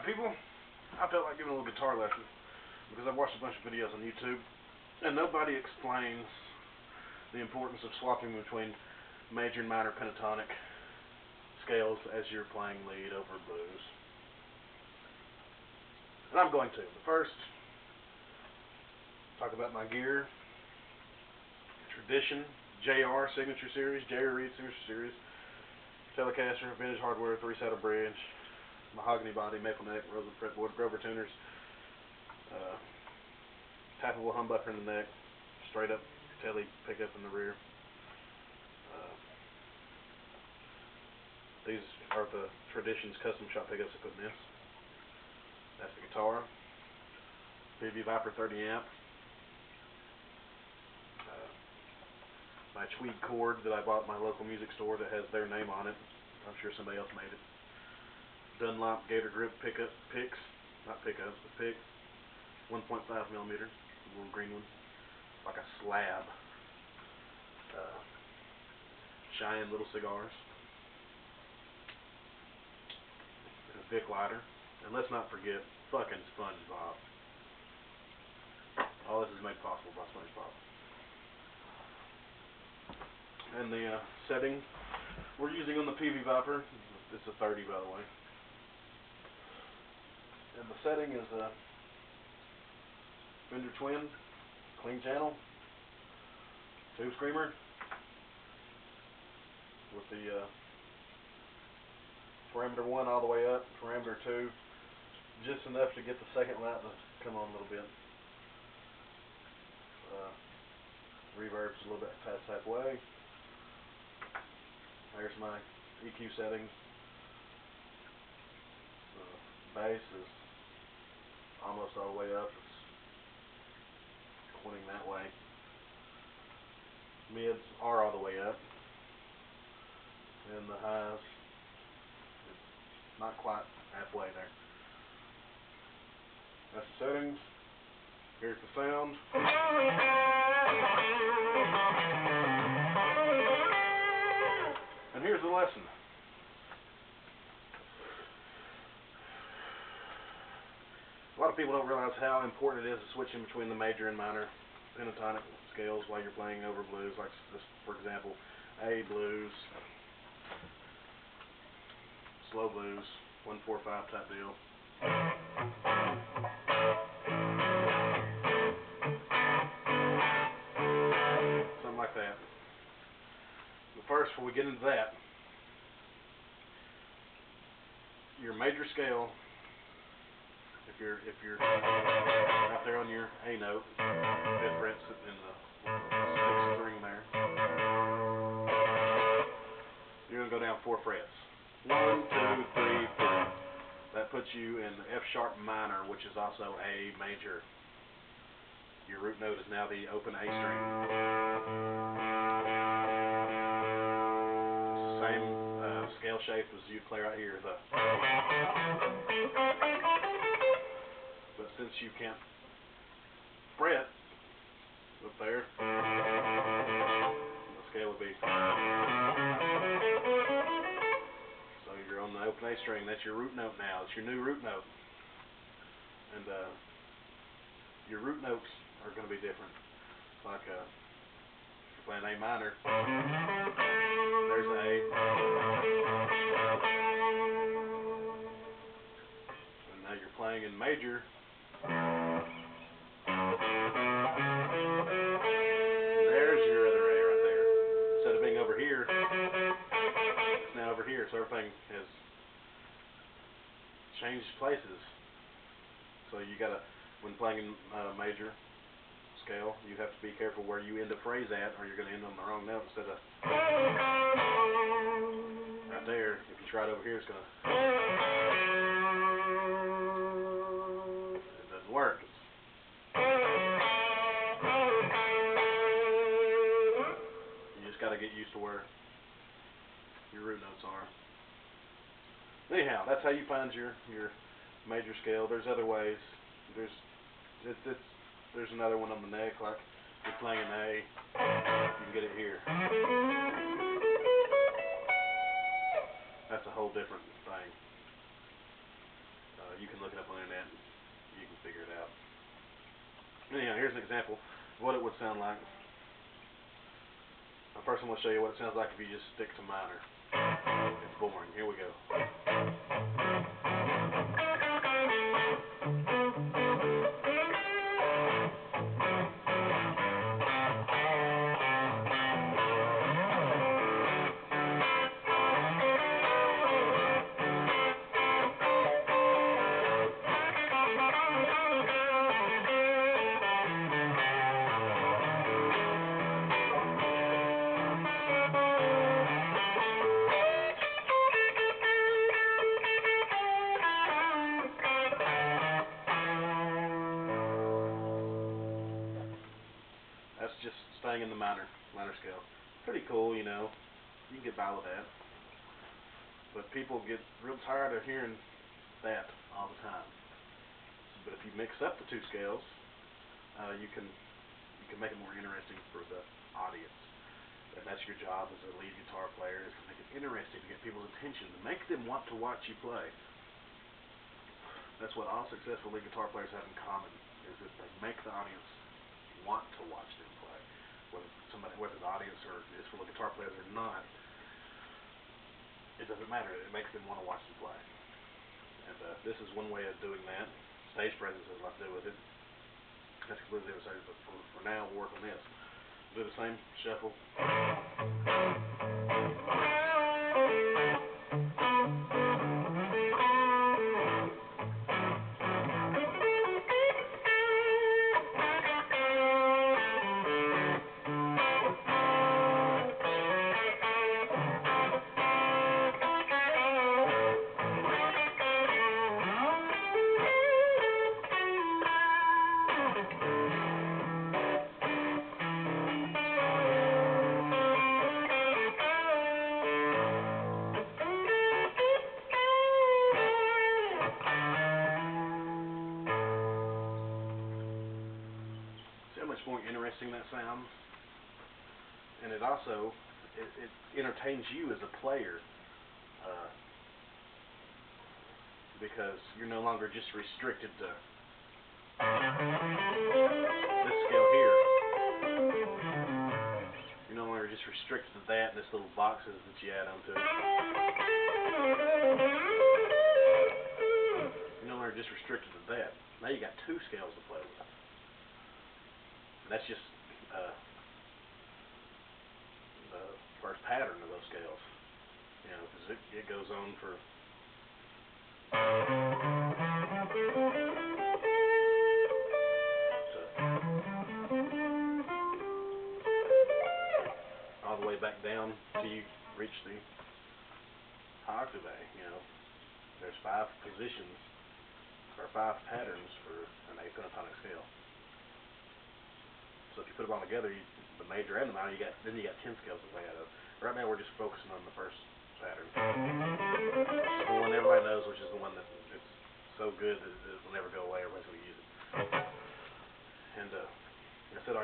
people, I felt like giving a little guitar lesson because I've watched a bunch of videos on YouTube and nobody explains the importance of swapping between major and minor pentatonic scales as you're playing lead over blues. And I'm going to. But first, talk about my gear. Tradition, JR Signature Series, Jerry Reed Signature Series, telecaster, vintage hardware, 3-saddle bridge, mahogany body, maple neck, rosewood fretboard, Grover tuners, tappable humbucker in the neck, straight up tele pickup in the rear. These are the Traditions custom shop pickups I put in this. That's the guitar. peavey vypyr 30 amp. My tweed cord that I bought at my local music store that has their name on it. I'm sure somebody else made it. Dunlop Gator Grip picks, not pickups, but picks. 1.5 millimeter, a little green one, like a slab. Cheyenne little cigars. And a Vic lighter. And let's not forget fucking SpongeBob. All this is made possible by SpongeBob. And the setting we're using on the peavey vypyr, it's a 30 by the way. And the setting is a Fender Twin, clean channel, tube screamer with the parameter 1 all the way up, parameter 2 just enough to get the second light to come on a little bit. Reverb's a little bit past halfway. There's my EQ settings. Bass is almost all the way up. It's pointing that way. Mids are all the way up. And the highs, it's not quite halfway there. That's the settings. Here's the sound. And here's the lesson. A lot of people don't realize how important it is to switch in between the major and minor pentatonic scales while you're playing over blues, like this, for example, A blues, slow blues, 1-4-5 type deal. Something like that. But first, before we get into that, your major scale, if you're out there on your A note, 5th fret sitting in the 6th string there, you're going to go down 4 frets. 1, 2, 3, 4. That puts you in F sharp minor, which is also A major. Your root note is now the open A string. Same scale shape as you'd play right here. But since you can't fret up there, the scale would be. So you're on the open A string. That's your root note now. It's your new root note. And your root notes are going to be different. Like if you're playing A minor, there's A. And now you're playing in major. There's your other A right there. Instead of being over here, it's now over here. So everything has changed places. So you gotta, when playing in major scale, you have to be careful where you end the phrase at, or you're gonna end on the wrong note instead of right there. If you try it over here, it's gonna. It doesn't work. You just got to get used to where your root notes are. Anyhow, that's how you find your major scale. There's other ways. There's another one on the neck, like if you're playing an A, you can get it here. That's a whole different thing. You can look it up on the internet and you can figure it out. Anyhow, here's an example of what it would sound like. First I'm going to show you what it sounds like if you just stick to minor. It's boring. Here we go. That's just staying in the minor scale. Pretty cool, you know. You can get by with that. But people get real tired of hearing that all the time. But if you mix up the two scales, you can make it more interesting for the audience. And that's your job as a lead guitar player, is to make it interesting, to get people's attention, to make them want to watch you play. That's what all successful lead guitar players have in common, is that they make the audience want to watch them play. Whether the audience is full of guitar players or not, it doesn't matter. It makes them want to watch them play. And this is one way of doing that. Stage presence has a lot to do with it. That's completely different subject, but for now we'll work on this. Do the same shuffle. See how much more interesting that sounds? And it also, it entertains you as a player, because you're no longer just restricted to this scale here. You're no longer just restricted to that and this little boxes that you add onto it. You're no longer just restricted to that. Now you got two scales to play with. And that's just the first pattern of those scales. You know, because it goes on for all the way back down till you reach the high octave A. You know, there's 5 positions or 5 patterns for an A pentatonic scale. So if you put them all together, the major and the minor, then you got 10 scales to play out of. Right now we're just focusing on the first pattern, which is the one everybody knows, which is the one that it's so good that it will never go away. Everybody's going to use it. And like I said,